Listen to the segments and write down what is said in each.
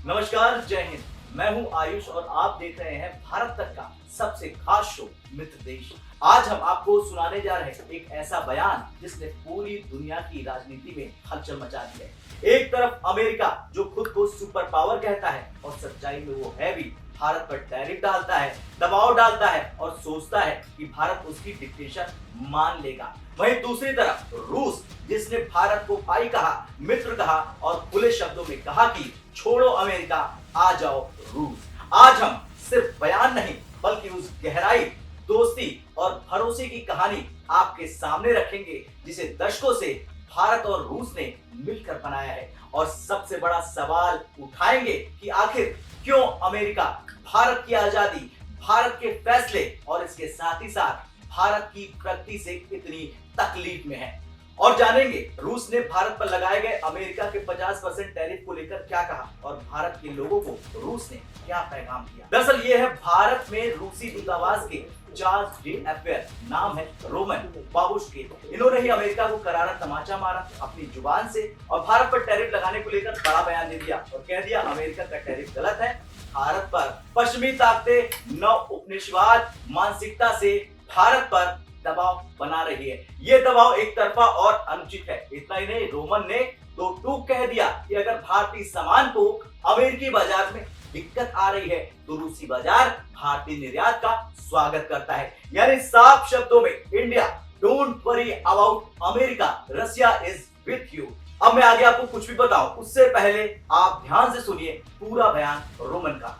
नमस्कार, जय हिंद। मैं हूं आयुष और आप देख रहे हैं भारत तक का सबसे खास शो मित्र देश। आज हम आपको सुनाने जा रहे हैं एक ऐसा बयान जिसने पूरी दुनिया की राजनीति में हलचल मचा दी है। एक तरफ अमेरिका जो खुद को सुपर पावर कहता है और सच्चाई में वो है भी, भारत पर टैरिफ डालता है, दबाव डालता है और सोचता है कि भारत उसकी डिक्टेशन मान लेगा। वहीं दूसरी तरफ रूस जिसने भारत को भाई कहा, मित्र कहा और खुले शब्दों में कहा कि छोड़ो अमेरिका, आ जाओ रूस। आज हम सिर्फ बयान नहीं बल्कि उस गहराई, दोस्ती और भरोसे की कहानी आपके सामने रखेंगे जिसे दशकों से भारत और रूस ने मिलकर बनाया है। और सबसे बड़ा सवाल उठाएंगे कि आखिर क्यों अमेरिका भारत की आजादी, भारत के फैसले और इसके साथ ही साथ भारत की प्रगति से इतनी तकलीफ में है। और जानेंगे रूस ने भारत पर लगाए गए अमेरिका के 50% टैरिफ को लेकर क्या कहा और भारत के लोगों को रूस ने क्या पैगाम दिया। दरअसल ये है भारत में रूसी दूतावास के चार्ल्स डी एफेयर, नाम है रोमन बाबुश के। इन्होंने ही अमेरिका को करारा तमाचा मारा अपनी जुबान से और भारत पर टैरिफ लगाने को लेकर बड़ा बयान दे दिया और कह दिया अमेरिका का टैरिफ गलत है। भारत पर पश्चिमी ताकतें नव उपनिवेशवाद मानसिकता से भारत पर दबाव बना रही है। ये दबाव एक तरफा और अनुचित है। इतना ही नहीं, रोमन ने दो टूक कह दिया कि अगर भारतीय सामान को अमेरिकी बाजार में दिक्कत आ रही है तो रूसी बाजार भारतीय निर्यात का स्वागत करता है। यानी साफ शब्दों में, India don't worry about America, Russia is with you. अब मैं आगे आपको कुछ भी बताऊं, उससे पहले आप ध्यान से सुनिए पूरा बयान रोमन का।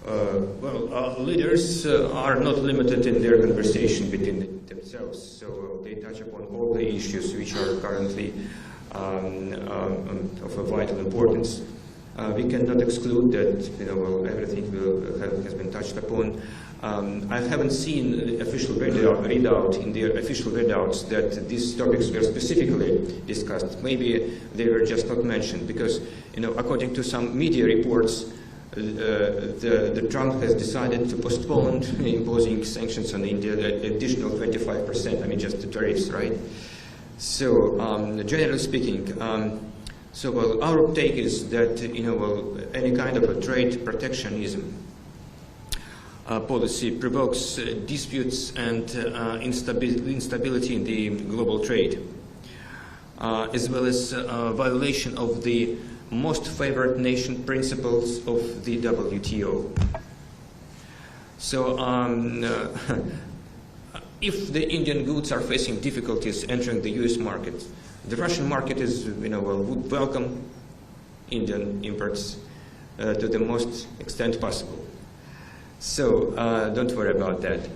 Leaders are not limited in their conversation between themselves, so they touch upon all the issues which are currently of a vital importance. We cannot exclude that everything has been touched upon. I haven't seen official readout in their official readouts that these topics were specifically discussed. Maybe they were just not mentioned because, according to some media reports, the Trump has decided to postpone imposing sanctions on India, additional 25%. I mean, just the tariffs, right? So, generally speaking, our take is that any kind of a trade protectionism policy provokes disputes and instability in the global trade, as well as violation of the most favored nation principles of the WTO. So, if the Indian goods are facing difficulties entering the US market, the Russian market would welcome Indian imports to the most extent possible. So, don't worry about that.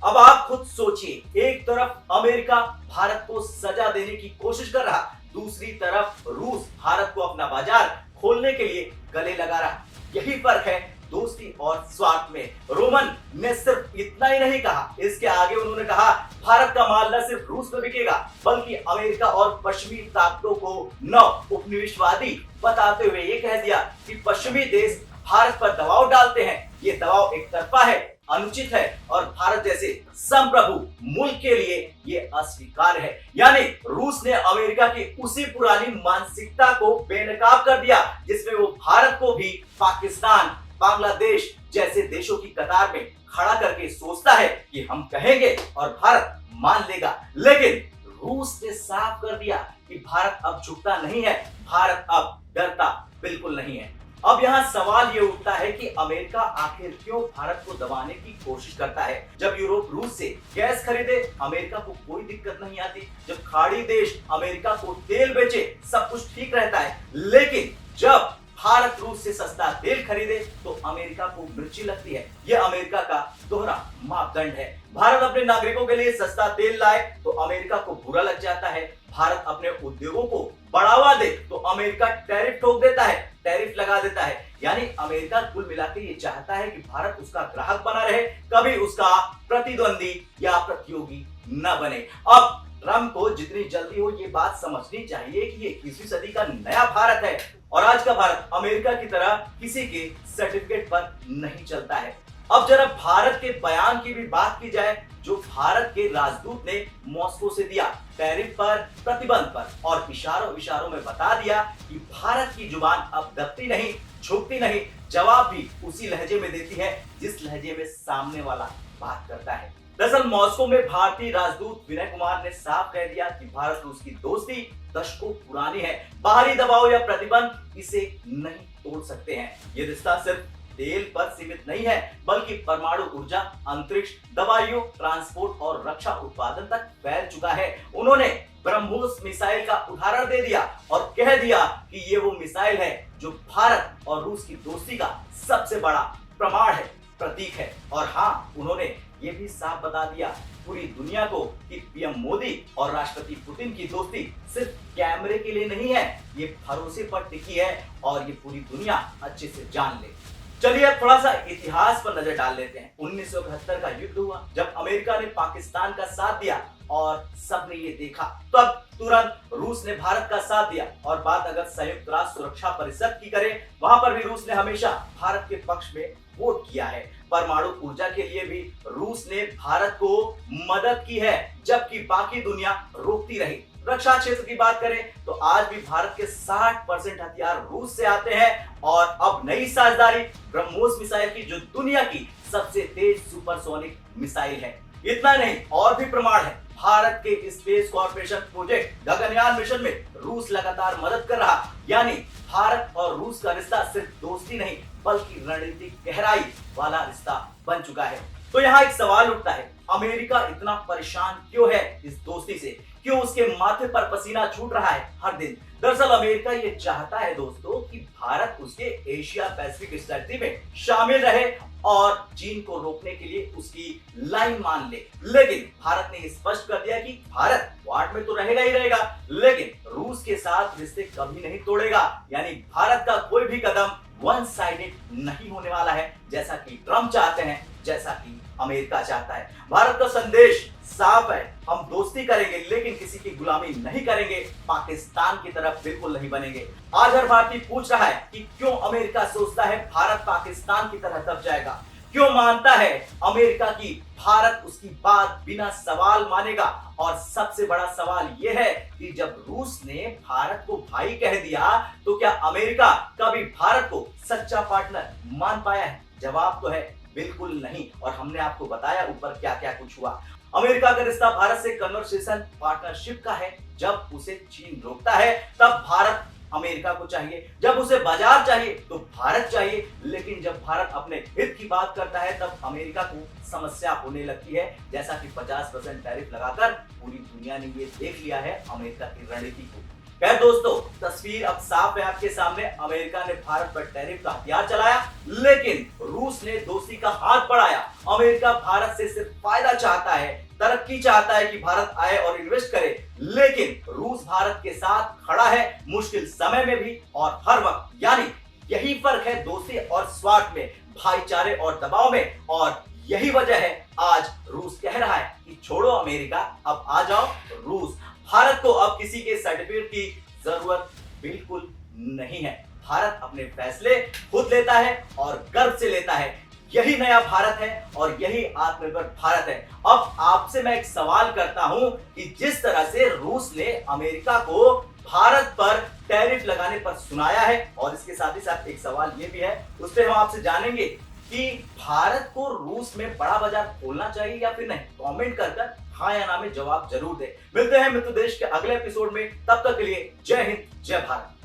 अब आप खुद सोचिए, एक तरफ America Bharat को सजा देने की कोशिश कर रहा, दूसरी तरफ रूस भारत को अपना बाजार खोलने के लिए गले लगा रहा। यही फर्क है दोस्ती और स्वार्थ में। रोमन ने सिर्फ इतना ही नहीं कहा, इसके आगे उन्होंने कहा भारत का माल न सिर्फ रूस में बिकेगा बल्कि अमेरिका और पश्चिमी ताकतों को नव उपनिवेशवादी बताते हुए ये कह दिया कि पश्चिमी देश भारत पर दबाव डालते हैं, ये दबाव एक तरफा है, अनुचित है और भारत जैसे संप्रभु मुल्क के लिए ये अस्वीकार्य है। यानी रूस ने अमेरिका की उसी पुरानी मानसिकता को बेनकाब कर दिया जिसमें वो भारत को भी पाकिस्तान, बांग्लादेश जैसे देशों की कतार में खड़ा करके सोचता है कि हम कहेंगे और भारत मान लेगा। लेकिन रूस ने साफ कर दिया कि भारत अब झुकता नहीं है, भारत अब डरता बिल्कुल नहीं है। अब यहाँ सवाल ये उठता है कि अमेरिका आखिर क्यों भारत को दबाने की कोशिश करता है। जब यूरोप रूस से गैस खरीदे अमेरिका को कोई दिक्कत नहीं आती, जब खाड़ी देश अमेरिका को तेल बेचे सब कुछ ठीक रहता है, लेकिन जब भारत रूस से सस्ता तेल खरीदे तो अमेरिका को मिर्ची लगती है। यह अमेरिका का दोहरा मापदंड है। भारत अपने नागरिकों के लिए सस्ता तेल लाए तो अमेरिका को बुरा लग जाता है, भारत अपने उद्योगों को बढ़ावा दे तो अमेरिका टैरिफ ठोक देता है, टैरिफ लगा देता है। यानी अमेरिका कुल मिलाकर ये चाहता है कि भारत उसका ग्राहक बना रहे, कभी उसका प्रतिद्वंदी या प्रतियोगी न बने। अब ट्रम्प को जितनी जल्दी हो ये बात समझनी चाहिए कि ये 21वीं सदी का नया भारत है और आज का भारत अमेरिका की तरह किसी के सर्टिफिकेट पर नहीं चलता है। अब जरा भारत के बयान की भी बात की जाए जो भारत के राजदूत ने मॉस्को से दिया। टैरिफ पर, प्रतिबंध पर और इशारों इशारों में बता दिया कि भारत की जुबान अब दबती नहीं, झुकती नहीं, जवाब भी उसी लहजे में देती है जिस लहजे में सामने वाला बात करता है। दरअसल मॉस्को में भारतीय राजदूत विनय कुमार ने साफ कह दिया कि भारत रूस की दोस्ती दशकों पुरानी है, बाहरी दबाव या प्रतिबंध इसे नहीं तोड़ सकते हैं। ये रिश्ता सिर्फ तेल पर सीमित नहीं है बल्कि परमाणु ऊर्जा, अंतरिक्ष, दवाइयों, ट्रांसपोर्ट और रक्षा उत्पादन तक फैल चुका है। उन्होंने ब्रह्मोस मिसाइल का उदाहरण दे दिया और कह दिया कि ये वो मिसाइल है जो भारत और रूस की दोस्ती का सबसे बड़ा प्रमाण है, प्रतीक है। और हाँ, उन्होंने ये भी साफ बता दिया पूरी दुनिया को कि पीएम मोदी और राष्ट्रपति पुतिन की दोस्ती सिर्फ कैमरे के लिए नहीं है, ये भरोसे पर टिकी है और ये पूरी दुनिया अच्छे से जान ले। चलिए अब थोड़ा सा इतिहास पर नजर डाल लेते हैं। 1971 का युद्ध हुआ जब अमेरिका ने पाकिस्तान का साथ दिया और सबने ये देखा, तब तुरंत रूस ने भारत का साथ दिया। और बात अगर संयुक्त राष्ट्र सुरक्षा परिषद की करें, वहां पर भी रूस ने हमेशा भारत के पक्ष में वोट किया है। परमाणु ऊर्जा के लिए भी रूस ने भारत को मदद की है जबकि बाकी दुनिया रोकती रही। रक्षा क्षेत्र की बात करें तो आज भी भारत के 60% हथियार रूस से आते हैं और अब नई साझेदारी ब्रह्मोस मिसाइल की जो दुनिया की सबसे तेज सुपरसोनिक मिसाइल है। इतना नहीं, और भी प्रमाण है। भारत के space corporation project Gaganyaan mission में रूस लगातार मदद कर रहा। यानी भारत और रूस का रिश्ता सिर्फ दोस्ती नहीं बल्कि रणनीतिक गहराई वाला रिश्ता बन चुका है। तो यहाँ एक सवाल उठता है, अमेरिका इतना परेशान क्यों है इस दोस्ती से? क्यों उसके माथे पर पसीना छूट रहा है हर दिन? दरअसल अमेरिका ये चाहता है दोस्तों कि भारत उसके एशिया पैसिफिक स्ट्रेटजी में शामिल रहे और चीन को रोकने के लिए उसकी लाइन मान ले। लेकिन भारत ने स्पष्ट कर दिया कि भारत क्वाड में तो रहेगा ही रहेगा, लेकिन रूस के साथ रिश्ते कभी नहीं तोड़ेगा। यानी भारत का कोई भी कदम वन साइडेड नहीं होने वाला है, जैसा कि ट्रंप चाहते हैं, जैसा कि अमेरिका चाहता है। भारत का संदेश साफ है, हम दोस्ती करेंगे लेकिन किसी की गुलामी नहीं करेंगे, पाकिस्तान की तरफ बिल्कुल नहीं बनेंगे। आज हर भारतीय पूछ रहा है कि क्यों अमेरिका सोचता है भारत पाकिस्तान की तरह दब जाएगा, क्यों मानता है अमेरिका की भारत उसकी बात बिना सवाल मानेगा। और सबसे बड़ा सवाल यह है कि जब रूस ने भारत को भाई कह दिया तो क्या अमेरिका कभी भारत को सच्चा पार्टनर मान पाया है? जवाब तो है बिल्कुल नहीं। और हमने आपको बताया ऊपर क्या क्या कुछ हुआ। अमेरिका का रिश्ता भारत से कन्वर्सेशन पार्टनरशिप का है। जब उसे चीन रोकता है तब भारत अमेरिका को चाहिए, जब उसे बाजार चाहिए तो भारत चाहिए, लेकिन जब भारत अपने हित की बात करता है तब अमेरिका को समस्या होने लगती है। जैसा कि 50% टैरिफ लगाकर पूरी दुनिया ने ये देख लिया है अमेरिका की रणनीति को। खैर दोस्तों, तस्वीर अब साफ है आपके सामने। अमेरिका ने भारत पर टैरिफ का हथियार चलाया, लेकिन रूस ने दोस्ती का हाथ बढ़ाया। अमेरिका भारत से सिर्फ फायदा चाहता है, तरक्की चाहता है कि भारत आए और इन्वेस्ट करे, लेकिन रूस भारत के साथ खड़ा है मुश्किल समय में भी और हर वक्त। यानी यही फर्क है दोस्ती और स्वार्थ में, भाईचारे और दबाव में। और यही वजह है आज रूस कह रहा है कि छोड़ो अमेरिका, अब आ जाओ रूस। भारत को अब किसी के सर्टिफिकेट की जरूरत बिल्कुल नहीं है। भारत अपने फैसले खुद लेता है और गर्व से लेता है। यही नया भारत है और यही आत्मनिर्भर भारत है। अब आपसे मैं एक सवाल करता हूं कि जिस तरह से रूस ने अमेरिका को भारत पर टैरिफ लगाने पर सुनाया है, और इसके साथ ही साथ एक सवाल ये भी है, उस पर हम आपसे जानेंगे कि भारत को रूस में बड़ा बाजार खोलना चाहिए या फिर नहीं। कमेंट कर हाँ या ना में जवाब जरूर दें। मिलते हैं मित्र देश के अगले एपिसोड में, तब तक के लिए जय हिंद, जय भारत।